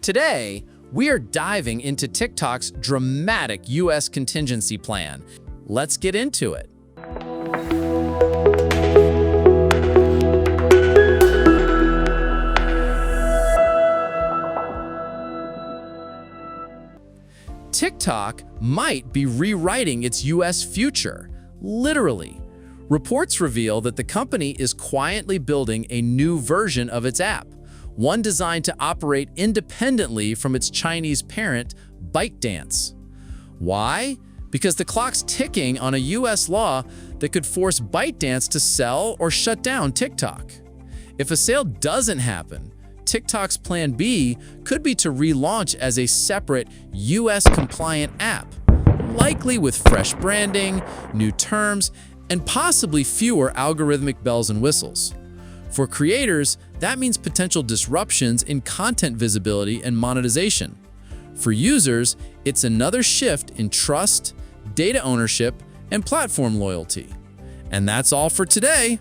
Today, we are diving into TikTok's dramatic US contingency plan. Let's get into it. TikTok might be rewriting its US future, literally. Reports reveal that the company is quietly building a new version of its app, one designed to operate independently from its Chinese parent, ByteDance. Why? Because the clock's ticking on a US law that could force ByteDance to sell or shut down TikTok. If a sale doesn't happen, TikTok's plan B could be to relaunch as a separate US-compliant app, likely with fresh branding, new terms, and possibly fewer algorithmic bells and whistles. For creators, that means potential disruptions in content visibility and monetization. For users, it's another shift in trust, data ownership, and platform loyalty. And that's all for today.